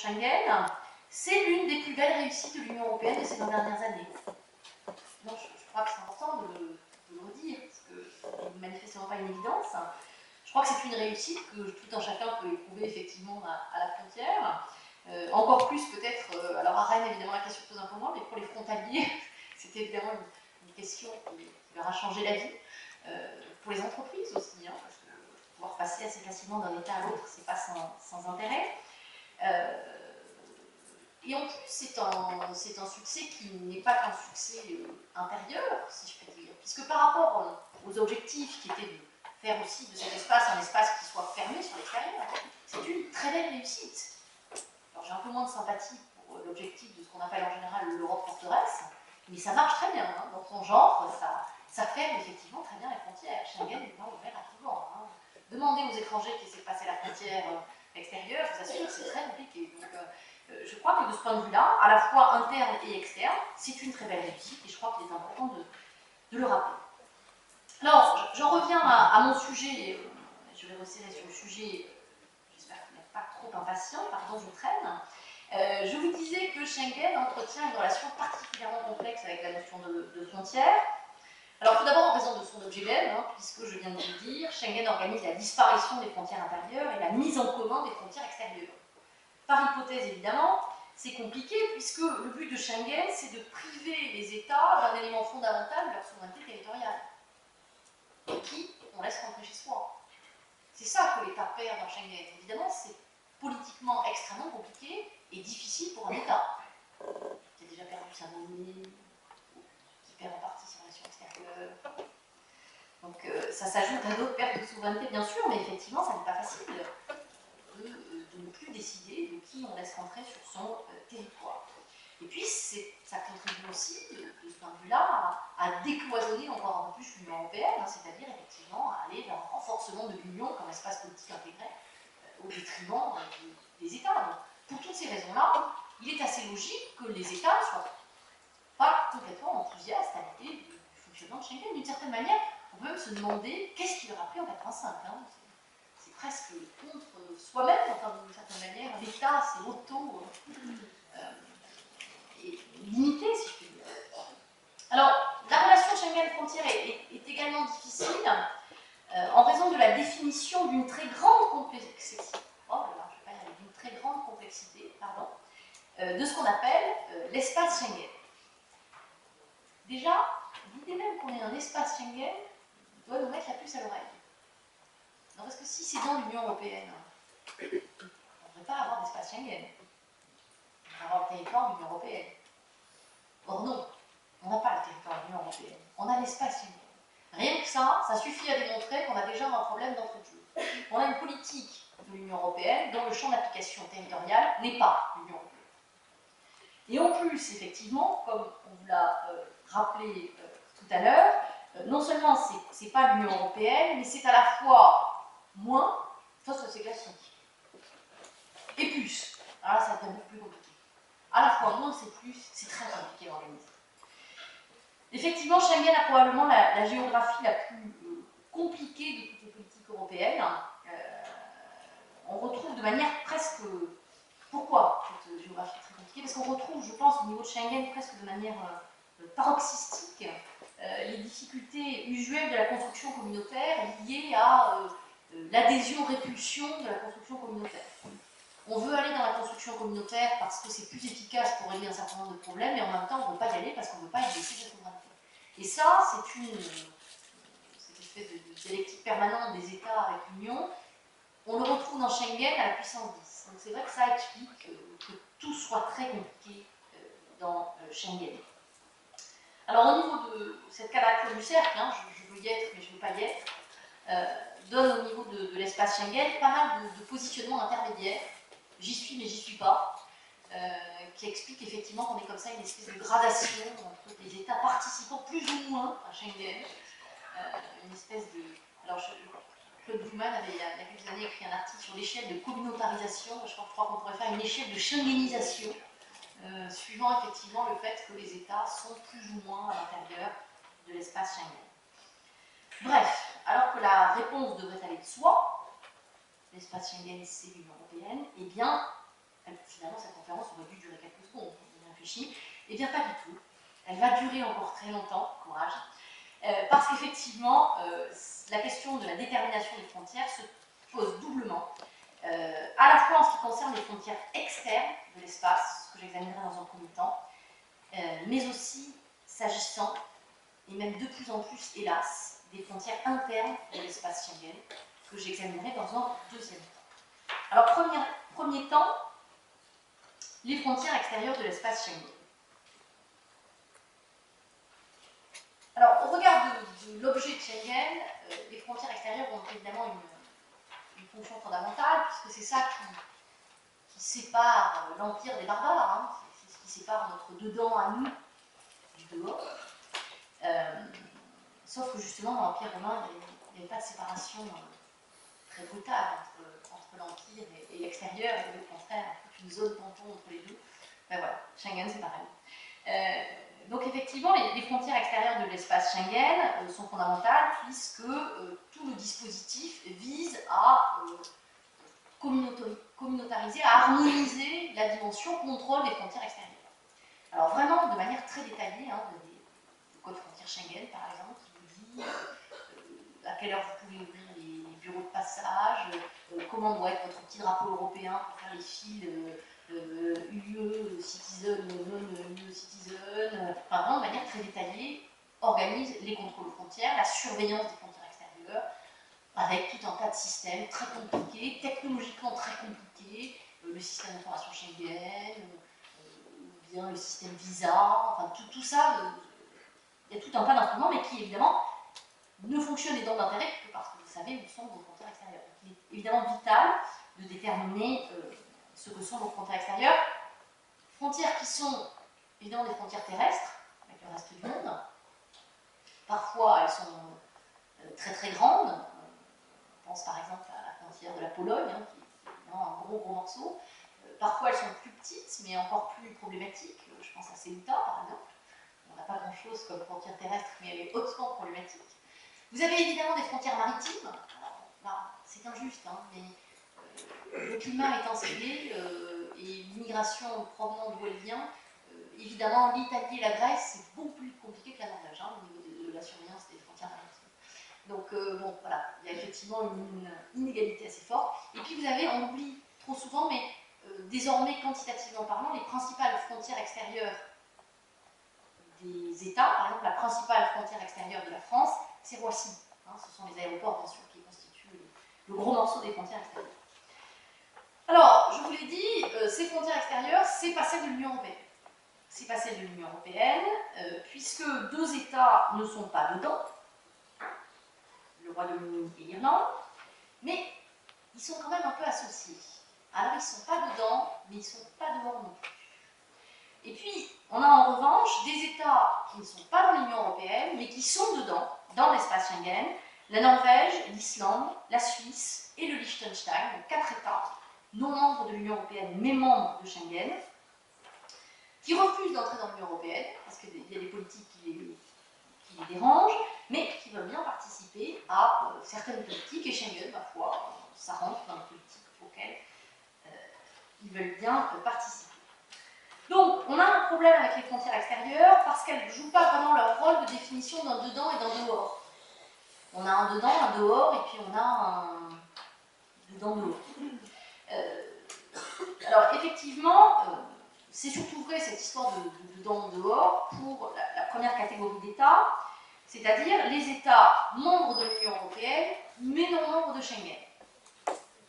Schengen, c'est l'une des plus belles réussites de l'Union européenne de ces 20 dernières années. Non, je crois que c'est important de le redire, parce que ce n'est manifestement pas une évidence. Je crois que c'est une réussite que tout un chacun peut éprouver effectivement à la frontière. Encore plus peut-être, alors à Rennes évidemment la question se pose un peu moins, mais pour les frontaliers, c'était évidemment une question qui leur a changé la vie. Pour les entreprises aussi, hein, parce que pouvoir passer assez facilement d'un état à l'autre, c'est pas sans intérêt. Et en plus, c'est un succès qui n'est pas qu'un succès intérieur, si je puis dire, puisque par rapport aux objectifs qui étaient de faire aussi de cet espace un espace qui soit fermé sur l'extérieur, c'est une très belle réussite. Alors j'ai un peu moins de sympathie pour l'objectif de ce qu'on appelle en général l'Europe forteresse, mais ça marche très bien, hein. Dans son genre, ça ferme effectivement très bien les frontières. Schengen n'est pas ouvert à tout le monde. Hein. Demandez aux étrangers qui essaient de passer la frontière extérieure, je vous assure que c'est très compliqué. Donc, je crois que de ce point de vue-là, à la fois interne et externe, c'est une très belle réussite et je crois qu'il est important de le rappeler. Alors, j'en reviens à mon sujet, je vais resserrer sur le sujet, j'espère que vous n'êtes pas trop impatient, pardon, je traîne. Je vous disais que Schengen entretient une relation particulièrement complexe avec la notion de frontière. Alors tout d'abord en raison de son objet même, hein, puisque je viens de vous le dire, Schengen organise la disparition des frontières intérieures et la mise en commun des frontières extérieures. Par hypothèse, évidemment, c'est compliqué puisque le but de Schengen, c'est de priver les États d'un élément fondamental de leur souveraineté territoriale. Et qui on laisse rentrer chez soi. C'est ça que l'État perd dans Schengen. Évidemment, c'est politiquement extrêmement compliqué et difficile pour un État qui a déjà perdu sa monnaie, qui perd en partie ses relations extérieures. Donc ça s'ajoute à d'autres pertes de souveraineté, bien sûr, mais effectivement, ça n'est pas facile de ne plus décider de qui on laisse rentrer sur son territoire. Et puis, ça contribue aussi, de ce point de vue-là, à décloisonner encore un peu plus l'Union européenne, hein, c'est-à-dire effectivement à aller vers un renforcement de l'Union comme espace politique intégré au détriment des États. Donc, pour toutes ces raisons-là, il est assez logique que les États ne soient pas complètement enthousiastes à l'idée du fonctionnement de Schengen. D'une certaine manière, on peut même se demander qu'est-ce qui leur a pris en 1985. Hein. C'est presque contre soi-même, enfin d'une certaine manière. L'État, c'est auto limité, si je puis dire. Alors, la relation Schengen-frontière est également difficile en raison de la définition d'une très grande complexité. Oh là là, je vais pas y aller, d'une très grande complexité, pardon, de ce qu'on appelle l'espace Schengen. Déjà, l'idée même qu'on ait un espace Schengen doit nous mettre la puce à l'oreille. Non, parce que si c'est dans l'Union européenne, on ne devrait pas avoir d'espace Schengen. On va avoir le territoire de l'Union européenne. Or non, on n'a pas le territoire de l'Union européenne. On a l'espace Schengen. Rien que ça, ça suffit à démontrer qu'on a déjà un problème d'entrée de jeu. On a une politique de l'Union européenne dont le champ d'application territorial n'est pas l'Union européenne. Et en plus, effectivement, comme on vous l'a rappelé tout à l'heure, non seulement c'est pas l'Union européenne, mais c'est à la fois moins, ça c'est classique, et plus. Alors là, ça devient beaucoup plus compliqué. À la fois moins, c'est plus, c'est très compliqué à organiser. Effectivement, Schengen a probablement la géographie la plus compliquée de toutes les politiques européennes. On retrouve de manière presque... Pourquoi cette géographie très compliquée? Parce qu'on retrouve, je pense, au niveau de Schengen, presque de manière paroxystique, les difficultés usuelles de la construction communautaire liées à l'adhésion-répulsion de la construction communautaire. On veut aller dans la construction communautaire parce que c'est plus efficace pour régler un certain nombre de problèmes, et en même temps, on ne veut pas y aller parce qu'on ne veut pas exercer sa souveraineté. Et ça, c'est cette espèce de dialectique permanente des États avec l'Union. On le retrouve dans Schengen à la puissance 10. Donc c'est vrai que ça explique que tout soit très compliqué dans Schengen. Alors au niveau de cette quadrature du cercle, hein, je veux y être mais je ne veux pas y être, donne au niveau de l'espace Schengen pas mal de positionnements intermédiaires. J'y suis mais j'y suis pas. Qui explique effectivement qu'on est comme ça une espèce de gradation entre les États participant plus ou moins à Schengen. Une espèce de... Alors, Claude Bouman avait il y a quelques années écrit un article sur l'échelle de communautarisation. Je crois qu'on pourrait faire une échelle de Schengenisation, suivant effectivement le fait que les États sont plus ou moins à l'intérieur de l'espace Schengen. Bref, alors que la réponse devrait aller de soi, l'espace Schengen c'est l'Union européenne, eh bien, finalement réfléchie. Eh bien, pas du tout. Elle va durer encore très longtemps, courage, parce qu'effectivement, la question de la détermination des frontières se pose doublement, à la fois en ce qui concerne les frontières externes de l'espace, ce que j'examinerai dans un premier temps, mais aussi s'agissant, et même de plus en plus, hélas, des frontières internes de l'espace Schengen, que j'examinerai dans un deuxième temps. Alors, premier temps, les frontières extérieures de l'espace Schengen. Alors, au regard de l'objet de Schengen, les frontières extérieures ont évidemment une fonction fondamentale, puisque c'est ça qui sépare l'Empire des barbares, hein, c'est ce qui sépare notre dedans à nous du dehors. Sauf que justement, dans l'Empire romain, il n'y avait pas de séparation très brutale entre l'Empire et l'extérieur, et au contraire, toute une zone tampon entre les deux. Ben voilà, Schengen, c'est pareil. Donc effectivement, les frontières extérieures de l'espace Schengen sont fondamentales, puisque tout le dispositif vise à communautariser, à harmoniser la dimension contrôle des frontières extérieures. Alors vraiment, de manière très détaillée, hein, le code frontière Schengen, par exemple, qui vous dit à quelle heure vous pouvez ouvrir les bureaux de passage, comment doit être votre petit drapeau européen pour faire les fils UE, citizen, non-UE citizen, enfin vraiment de manière très détaillée, organise les contrôles aux frontières, la surveillance des frontières extérieures, avec tout un tas de systèmes très compliqués, technologiquement très compliqués, le système d'information Schengen, ou bien le système Visa, enfin tout ça, il y a tout un tas d'instruments, mais qui évidemment ne fonctionnent et donc d'intérêt que parce que vous savez où sont vos frontières extérieures. Donc, il est évidemment vital de déterminer ce que sont vos frontières extérieures. Frontières qui sont évidemment des frontières terrestres, avec le reste du monde. Parfois, elles sont très très grandes. On pense par exemple à la frontière de la Pologne, hein, qui est évidemment un gros morceau. Parfois, elles sont plus petites, mais encore plus problématiques. Je pense à Ceuta, par exemple. On n'a pas grand-chose comme frontière terrestre, mais elle est hautement problématique. Vous avez évidemment des frontières maritimes. Alors, là, c'est injuste, hein, mais le climat étant ce qu'il est, et l'immigration provenant d'où elle vient, évidemment, l'Italie et la Grèce, c'est beaucoup plus compliqué que la Norvège, hein, au niveau de la surveillance des frontières maritimes. Donc, bon, voilà, il y a effectivement une inégalité assez forte. Et puis, vous avez, on oublie trop souvent, mais désormais, quantitativement parlant, les principales frontières extérieures des États, par exemple, la principale frontière extérieure de la France, c'est Roissy. Hein, ce sont les aéroports, bien sûr, qui constituent le gros morceau des frontières extérieures. Alors, je vous l'ai dit, ces frontières extérieures, c'est pas celle de l'Union européenne. C'est pas celle de l'Union européenne, puisque deux États ne sont pas dedans, le Royaume-Uni et l'Irlande, mais ils sont quand même un peu associés. Alors, ils ne sont pas dedans, mais ils ne sont pas dehors non plus. Et puis, on a en revanche des États qui ne sont pas dans l'Union européenne, mais qui sont dedans, dans l'espace Schengen, la Norvège, l'Islande, la Suisse et le Liechtenstein, donc 4 États non membres de l'Union européenne, mais membres de Schengen, qui refusent d'entrer dans l'Union européenne, parce qu'il y a des politiques qui les dérangent, mais qui veulent bien participer à certaines politiques, et Schengen, ma foi, ça rentre dans les politiques auxquelles ils veulent bien participer. Donc, on a un problème avec les frontières extérieures parce qu'elles ne jouent pas vraiment leur rôle de définition d'un dedans et d'un dehors. On a un dedans, un dehors, et puis on a un dedans-dehors. Alors, effectivement, c'est surtout vrai cette histoire de dedans-dehors pour la première catégorie d'États, c'est-à-dire les États membres de l'Union européenne, mais non membres de Schengen.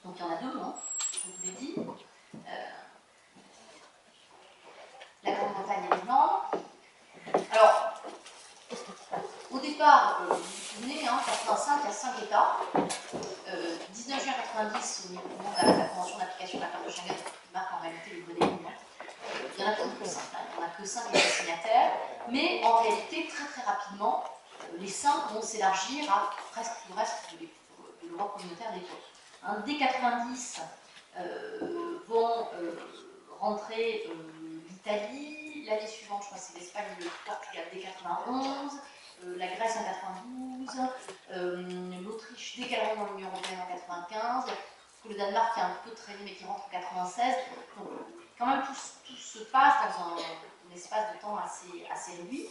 Donc, il y en a deux, hein, je vous l'ai dit. La Grande-Bretagne et l'Irlande. Alors, au départ, vous vous souvenez, en 1985, il y a 5 États. 19 juin 1990, au moment de la Convention d'application de l'accord de Schengen, qui marque en réalité le vrai dénouement. Il n'y en a que 5, il n'y en a que 5 États signataires, mais en réalité, très très rapidement, les 5 vont s'élargir à presque tout le reste de l'Europe communautaire d'époque. Hein, dès 90, vont rentrer l'Italie, l'année suivante, je crois que c'est l'Espagne et le Portugal dès 91, la Grèce en 92, l'Autriche dès qu'elle rentre dans l'Union européenne en 95, le Danemark qui a un peu traîné mais qui rentre en 96. Donc, quand même, tout se passe dans un espace de temps assez réduit.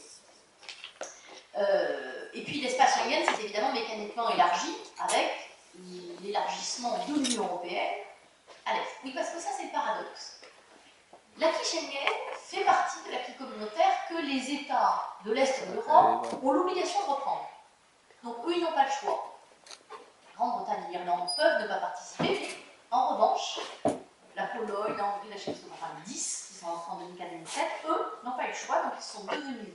Et puis l'espace Schengen s'est évidemment mécaniquement élargi avec l'élargissement de l'Union européenne à l'Est. Oui, parce que ça c'est le paradoxe. L'acquis Schengen fait partie de l'acquis communautaire que les États de l'Est de l'Europe ont l'obligation de reprendre. Donc eux, ils n'ont pas le choix. Grande-Bretagne et l'Irlande peuvent ne pas participer, mais en revanche, la Pologne, la Hongrie, la Tchécoslovaquie, les 10 qui sont entrés en 2004-2007, eux n'ont pas eu le choix, donc ils sont devenus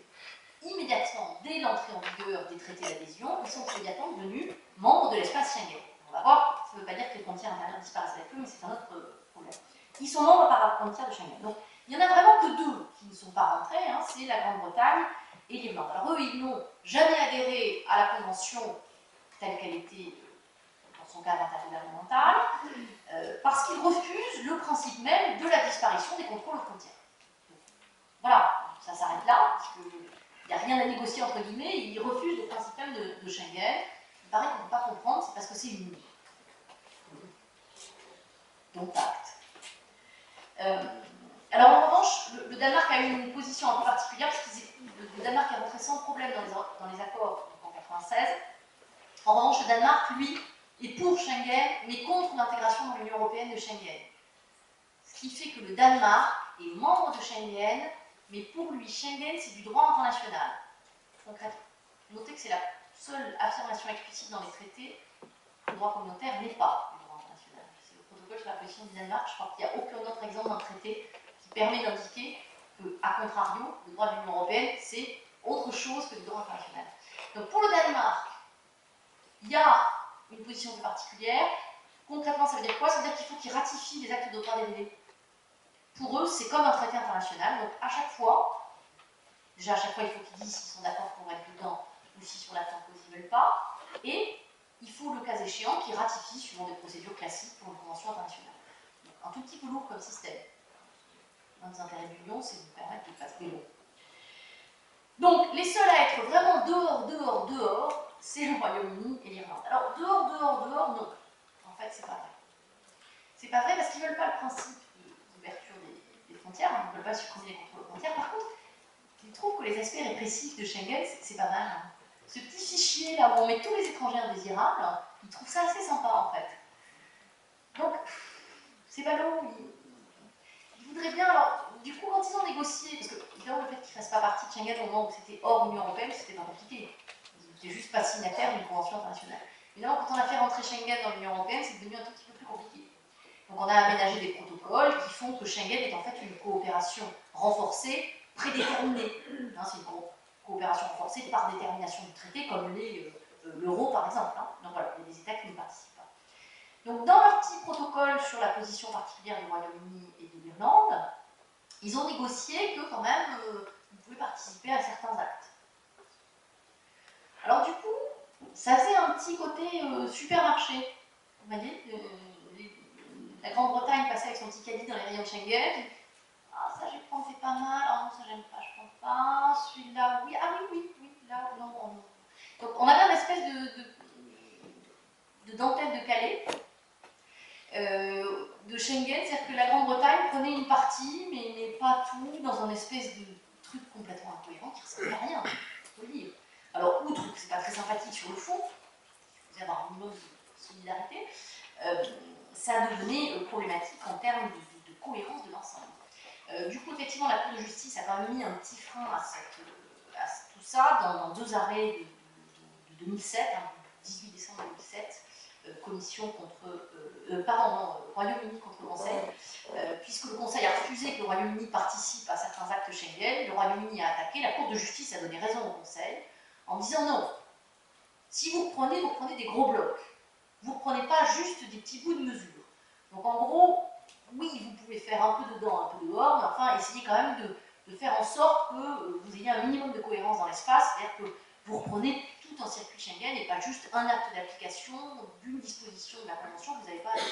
immédiatement, dès l'entrée en vigueur des traités d'adhésion, ils sont immédiatement devenus membres de l'espace Schengen. On va voir, ça ne veut pas dire que les frontières intérieures disparaissent avec eux, mais c'est un autre problème. Ils sont membres par la frontière de Schengen. Donc, il n'y en a vraiment que deux qui ne sont pas rentrés, hein, c'est la Grande-Bretagne et l'Irlande. Alors eux, ils n'ont jamais adhéré à la Convention telle qu'elle était dans son cadre intergouvernemental, parce qu'ils refusent le principe même de la disparition des contrôles aux frontières. Donc, voilà, ça s'arrête là, parce qu'il n'y a rien à négocier entre guillemets, ils refusent le principe même de Schengen. Il paraît qu'on ne peut pas comprendre, c'est parce que c'est une donc acte. Alors en revanche, le Danemark a eu une position un peu particulière, parce que le Danemark est rentré sans problème dans les accords en 1996. En revanche, le Danemark, lui, est pour Schengen, mais contre l'intégration dans l'Union européenne de Schengen. Ce qui fait que le Danemark est membre de Schengen, mais pour lui, Schengen, c'est du droit international. Concrètement, notez que c'est la seule affirmation explicite dans les traités que le droit communautaire n'est pas du droit international. C'est le protocole sur la position du Danemark. Je crois qu'il n'y a aucun autre exemple d'un traité qui permet d'indiquer que, à contrario, le droit de l'Union européenne, c'est autre chose que du droit international. Donc pour le Danemark, il y a une position plus particulière. Concrètement, ça veut dire quoi? Ça veut dire qu'il faut qu'ils ratifient les actes de droit dérivé. Pour eux, c'est comme un traité international. Donc à chaque fois, déjà à chaque fois, il faut qu'ils disent s'ils sont d'accord pour être dedans ou si sur la cause ils ne veulent pas. Et il faut, le cas échéant, qu'ils ratifient suivant des procédures classiques pour une convention internationale. Donc, un tout petit peu lourd comme système. L'un des intérêts de l'Union, c'est de nous permettre de passer long. Donc, les seuls à être vraiment dehors, c'est le Royaume-Uni et l'Irlande. Alors, dehors, non. En fait, c'est pas vrai. C'est pas vrai parce qu'ils ne veulent pas le principe d'ouverture des frontières, ils ne veulent pas supprimer les contrôles aux frontières. Par contre, ils trouvent que les aspects répressifs de Schengen, c'est pas mal. Hein. Ce petit fichier là où on met tous les étrangers indésirables, ils trouvent ça assez sympa en fait. Donc, c'est ballot. Ils voudraient bien, alors, du coup, quand ils ont négocié, parce que évidemment, le fait qu'ils ne fassent pas partie de Schengen au moment où c'était hors Union européenne, c'était pas compliqué. Ils n'étaient juste pas signataires d'une convention internationale. Évidemment, quand on a fait rentrer Schengen dans l'Union européenne, c'est devenu un tout petit peu plus compliqué. Donc, on a aménagé des protocoles qui font que Schengen est en fait une coopération renforcée, prédéterminée. Hein, c'est une coopération renforcée par détermination du traité, comme l'euro par exemple. Hein. Donc voilà, il y a des États qui ne participent pas. Donc, dans leur petit protocole sur la position particulière du Royaume-Uni et de l'Irlande, ils ont négocié que quand même, vous pouvez participer à certains actes. Alors du coup, ça faisait un petit côté supermarché. Vous voyez, la Grande-Bretagne passait avec son petit caddie dans les rayons de Schengen. Ah, ça je prends, c'est pas mal. Ah non, ça j'aime pas, je prends pas. Celui-là, oui. Ah oui, là, non, non. Donc on avait une espèce de dentelle de Calais. De Schengen, c'est-à-dire que la Grande-Bretagne prenait une partie, mais pas tout, dans un espèce de truc complètement incohérent qui ne ressemblait à rien, il faut le dire. Alors, outre que c'est pas très sympathique sur le fond, vous avez un minimum de solidarité, ça devenait problématique en termes de cohérence de l'ensemble. Du coup, effectivement, la Cour de justice a quand même mis un petit frein à tout ça dans deux arrêts de 2007, hein, 18 décembre 2007, commission contre, Royaume-Uni contre le Conseil, puisque le Conseil a refusé que le Royaume-Uni participe à certains actes Schengen, le Royaume-Uni a attaqué, la Cour de justice a donné raison au Conseil, en disant non, si vous prenez des gros blocs, vous ne prenez pas juste des petits bouts de mesure. Donc en gros, oui, vous pouvez faire un peu dedans, un peu dehors, mais enfin, essayez quand même de faire en sorte que vous ayez un minimum de cohérence dans l'espace, c'est-à-dire que vous reprenez tout un circuit Schengen et pas juste un acte d'application d'une disposition de la Convention que vous n'avez pas adoptée.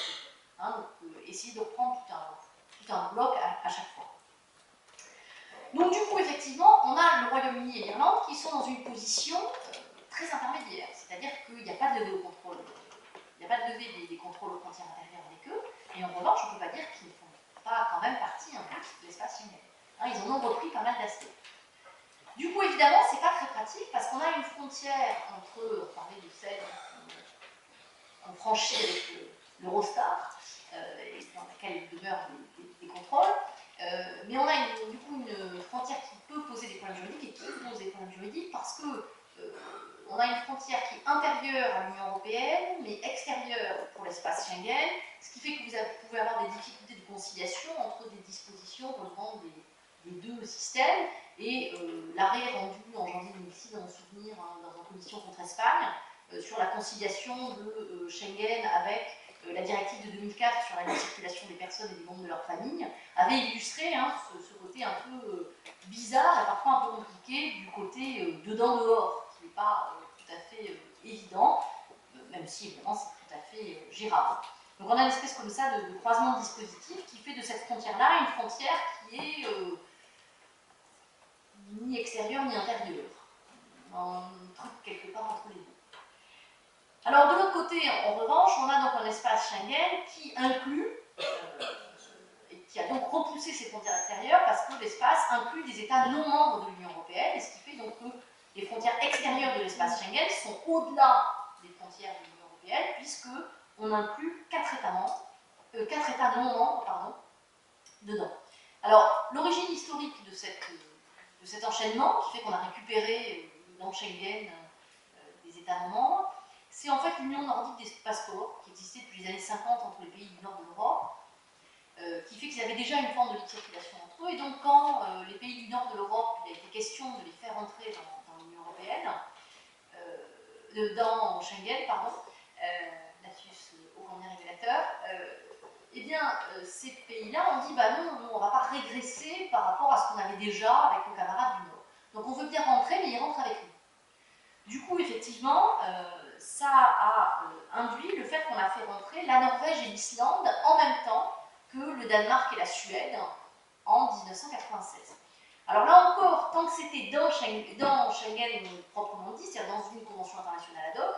Hein, donc, essayez de reprendre tout un bloc à chaque fois. Donc, du coup, effectivement, on a le Royaume-Uni et l'Irlande qui sont dans une position très intermédiaire, c'est-à-dire qu'il n'y a pas de levée au contrôle, il n'y a pas de levée des contrôles aux frontières intérieures avec eux, et en revanche, on ne peut pas dire qu'ils ne font pas quand même partie un peu de l'espace Schengen. Hein, ils en ont repris pas mal d'aspects. Du coup, évidemment, c'est pas très pratique parce qu'on a une frontière entre, on parlait de celle qu'on franchit avec l'Eurostar, et dans laquelle demeurent des contrôles, mais on a du coup une frontière qui peut poser des problèmes juridiques et qui pose des problèmes juridiques parce que on a une frontière qui est intérieure à l'Union européenne, mais extérieure pour l'espace Schengen, ce qui fait que vous pouvez avoir des difficultés de conciliation entre des dispositions relevant des deux systèmes, et l'arrêt rendu en janvier 2006, dans mon souvenir, hein, dans une commission contre Espagne, sur la conciliation de Schengen avec la directive de 2004 sur la libre circulation des personnes et des membres de leur famille, avait illustré hein, ce côté un peu bizarre et parfois un peu compliqué du côté dedans-dehors, qui n'est pas tout à fait évident, même si évidemment c'est tout à fait gérable. Donc on a une espèce comme ça de croisement de dispositifs qui fait de cette frontière-là une frontière qui est ni extérieure ni intérieure, un truc quelque part entre les deux. Alors de l'autre côté, en revanche, on a donc un espace Schengen qui inclut, et qui a donc repoussé ses frontières extérieures parce que l'espace inclut des États non membres de l'Union européenne, et ce qui fait donc que les frontières extérieures de l'espace Schengen sont au-delà des frontières de l'Union européenne, puisqu'on inclut 4 États non membres pardon, dedans. Alors, l'origine historique de cet enchaînement, qui fait qu'on a récupéré dans Schengen des États non membres, c'est en fait l'Union nordique des passeports, qui existait depuis les années 50 entre les pays du nord de l'Europe, qui fait qu'ils avaient déjà une forme de libre circulation entre eux, et donc quand les pays du nord de l'Europe, il a été question de les faire entrer dans l'Union européenne, dans Schengen, pardon, lapsus au combien révélateur, eh bien, ces pays-là ont dit, bah non, on ne va pas régresser par rapport à ce qu'on avait déjà avec nos camarades du Nord. Donc on veut bien rentrer, mais ils rentrent avec nous. Du coup, effectivement, ça a induit le fait qu'on a fait rentrer la Norvège et l'Islande en même temps que le Danemark et la Suède en 1996. Alors là encore, tant que c'était dans Schengen proprement dit, c'est-à-dire dans une convention internationale ad hoc,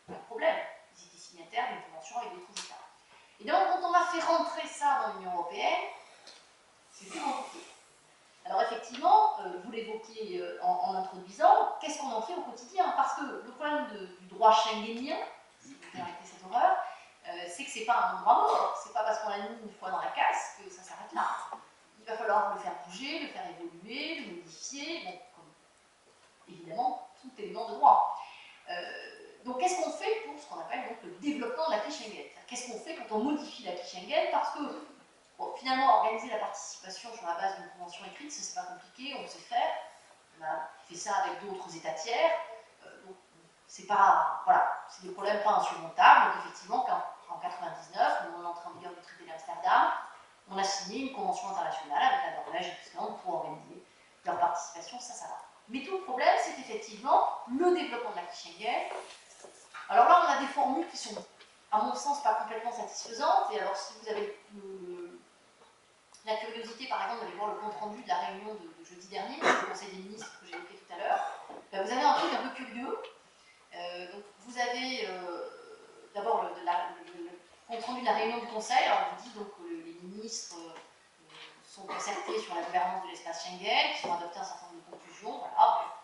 pas de problème. Ils étaient signataires d'une convention avec d'autres États. Et donc, quand on a fait rentrer ça dans l'Union européenne, c'est plus compliqué. Alors effectivement, vous l'évoquiez en introduisant, qu'est-ce qu'on en fait au quotidien? Parce que le problème du droit schengenien, si vous pouvez arrêter cette horreur, c'est que c'est pas un droit mort. C'est pas parce qu'on l'a mis une fois dans la casse que ça s'arrête là. Il va falloir le faire bouger, le faire évoluer, le modifier, bon, comme évidemment tout élément de droit. Donc qu'est-ce qu'on fait pour ce qu'on appelle donc, le développement de l'acquis Schengen? Qu'est-ce qu'on fait quand on modifie l'acquis Schengen? Parce que bon, finalement, organiser la participation sur la base d'une convention écrite, c'est pas compliqué, on sait faire. On a fait ça avec d'autres États tiers. Donc c'est pas, voilà, c'est des problèmes pas insurmontables. Donc effectivement, en 1999, au moment de l'entrée en vigueur du traité d'Amsterdam, on a signé une convention internationale avec la Norvège et l'Islande pour organiser leur participation, ça va. Mais tout le problème, c'est effectivement le développement de l'acquis Schengen. Alors là, on a des formules qui sont, à mon sens, pas complètement satisfaisantes. Et alors, si vous avez la curiosité, par exemple, d'aller voir le compte-rendu de la réunion de jeudi dernier, du Conseil des ministres que j'ai évoqué tout à l'heure, ben, vous avez un truc un peu curieux. Donc, vous avez d'abord le compte-rendu de la réunion du Conseil. Alors, on vous dit donc que les ministres sont concertés sur la gouvernance de l'espace Schengen, qui ont adopté un certain nombre de conclusions. Voilà,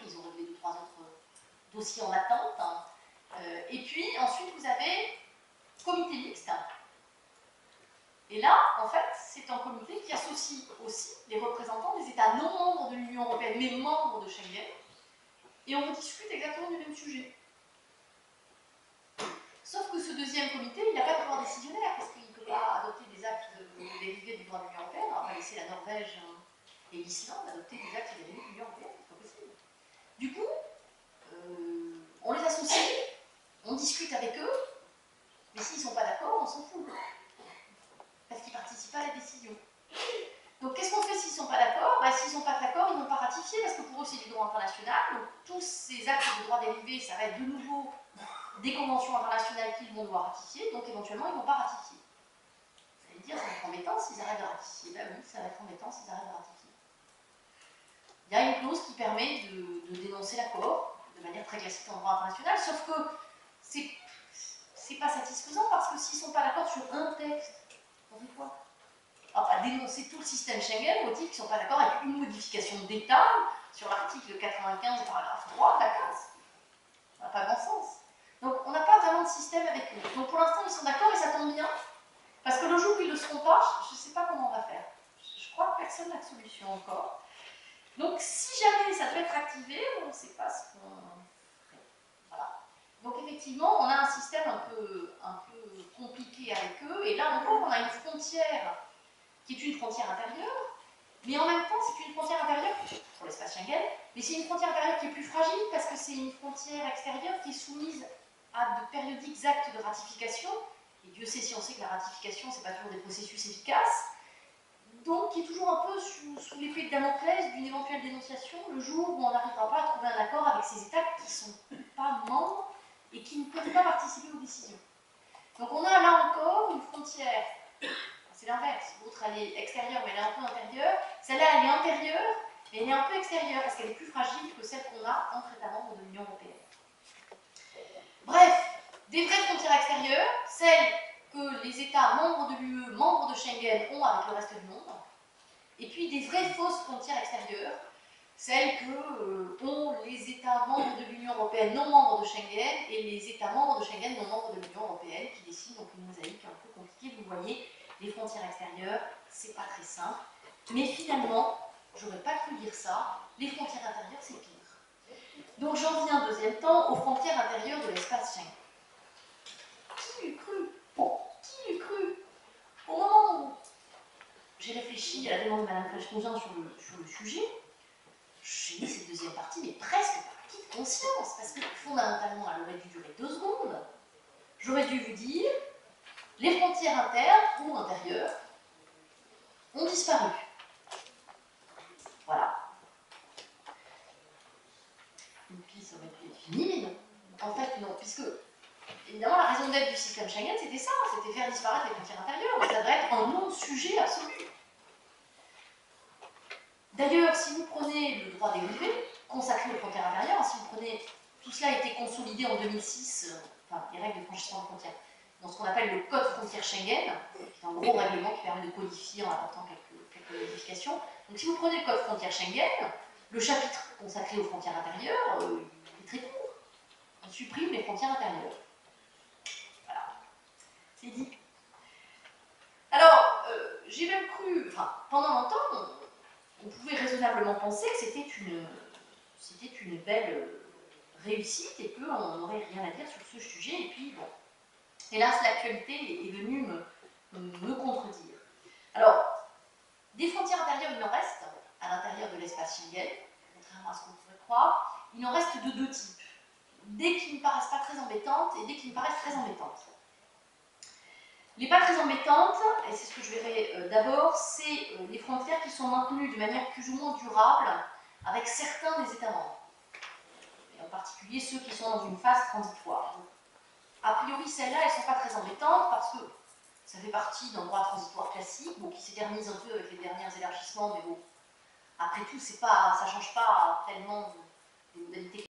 ils ont relevé 2-3 autres dossiers en attente. Hein. Et puis, ensuite, vous avez comité mixte. Et là, en fait, c'est un comité qui associe aussi les représentants des États non membres de l'Union européenne, mais membres de Schengen, et on discute exactement du même sujet. Sauf que ce deuxième comité, il n'a pas de pouvoir décisionnaire, parce qu'il ne peut pas adopter des actes dérivés du droit de l'Union européenne. On va laisser la Norvège et l'Islande adopter des actes dérivés de l'Union européenne, c'est pas possible. Du coup, on les associe, on discute avec eux, mais s'ils ne sont pas d'accord, on s'en fout. Parce qu'ils ne participent pas à la décision. Donc qu'est-ce qu'on fait s'ils ne sont pas d'accord? Ben, s'ils ne sont pas d'accord, ils ne vont pas ratifier, parce que pour eux c'est du droit international. Donc tous ces actes de droit dérivé, ça va être de nouveau des conventions internationales qu'ils vont devoir ratifier, donc éventuellement ils ne vont pas ratifier. Vous allez dire, ça va être embêtant s'ils arrêtent de ratifier. Ben oui, ça va être embêtant s'ils arrêtent de ratifier. Il y a une clause qui permet de dénoncer l'accord de manière très classique en droit international, sauf que c'est pas satisfaisant, parce que s'ils ne sont pas d'accord sur un texte, on fait quoi? enfin, dénoncer tout le système Schengen au motif qu'ils ne sont pas d'accord avec une modification d'État sur l'article 95, paragraphe 3 de la CAS. Ça n'a pas grand sens. Donc on n'a pas vraiment de système avec eux. Donc pour l'instant ils sont d'accord et ça tombe bien. Parce que le jour où ils ne le seront pas, je ne sais pas comment on va faire. Je crois que personne n'a de solution encore. Donc si jamais ça doit être activé, on ne sait pas ce qu'on ferait. Voilà. Donc effectivement, on a un système un peu compliqué avec eux. Et là encore, on a une frontière qui est une frontière intérieure. Mais en même temps, c'est une frontière intérieure pour l'espace Schengen, mais c'est une frontière intérieure qui est plus fragile parce que c'est une frontière extérieure qui est soumise à de périodiques actes de ratification. Et Dieu sait si on sait que la ratification, ce n'est pas toujours des processus efficaces. Donc, qui est toujours un peu sous l'épée de Damoclès d'une éventuelle dénonciation le jour où on n'arrivera pas à trouver un accord avec ces États qui ne sont pas membres et qui ne peuvent pas participer aux décisions. Donc, on a là encore une frontière. C'est l'inverse. L'autre, elle est extérieure, mais elle est un peu intérieure. Celle-là, elle est intérieure, mais elle est un peu extérieure, parce qu'elle est plus fragile que celle qu'on a entre États membres de l'Union européenne. Bref, des vraies frontières extérieures, celles que les États membres de l'UE, membres de Schengen, ont avec le reste du monde. Et puis des vraies fausses frontières extérieures, celles que ont les États membres de l'Union européenne non membres de Schengen et les États membres de Schengen non membres de l'Union européenne qui dessinent donc une mosaïque un peu compliquée. Vous voyez, les frontières extérieures, c'est pas très simple. Mais finalement, j'aurais pas cru dire ça, les frontières intérieures, c'est pire. Donc j'en viens deuxième temps aux frontières intérieures de l'espace Schengen. Qui l'eût cru? Qui l'eût cru? Au moment où j'ai réfléchi à la demande de Mme Flesch-Mouzin sur le sujet, j'ai mis cette deuxième partie, mais presque par acquis de conscience, parce que fondamentalement, elle aurait dû durer 2 secondes. J'aurais dû vous dire, les frontières internes ou intérieures ont disparu. Voilà. Et puis ça aurait pu être fini, mais non. En fait, non, puisque, évidemment, la raison d'être du système Schengen, c'était ça, c'était faire disparaître les frontières intérieures, mais ça devrait être un non-sujet absolu. D'ailleurs, si vous prenez le droit dérivé, consacré aux frontières intérieures, si vous prenez, tout cela a été consolidé en 2006, enfin, les règles de franchissement de frontières, dans ce qu'on appelle le Code frontière Schengen, qui est un gros règlement qui permet de codifier en apportant quelques modifications. Donc si vous prenez le Code frontière Schengen, le chapitre consacré aux frontières intérieures, il est très court. On supprime les frontières intérieures. Voilà, c'est dit. Alors, j'ai même cru, enfin, pendant longtemps, on pouvait raisonnablement penser que c'était une belle réussite et qu'on n'aurait rien à dire sur ce sujet. Et puis, bon, hélas, l'actualité est venue me contredire. Alors, des frontières intérieures, il en reste à l'intérieur de l'espace Schengen, contrairement à ce qu'on pourrait croire. Il en reste de 2 types. Des qui ne paraissent pas très embêtantes et des qui me paraissent très embêtantes. Les pas très embêtantes, et c'est ce que je verrai d'abord, c'est les frontières qui sont maintenues de manière plus ou moins durable avec certains des États membres. Et en particulier ceux qui sont dans une phase transitoire. Donc, a priori, celles-là, elles ne sont pas très embêtantes parce que ça fait partie d'un droit transitoire classique, bon, qui s'éternise un peu avec les derniers élargissements, mais bon, après tout, ça ne change pas tellement des modalités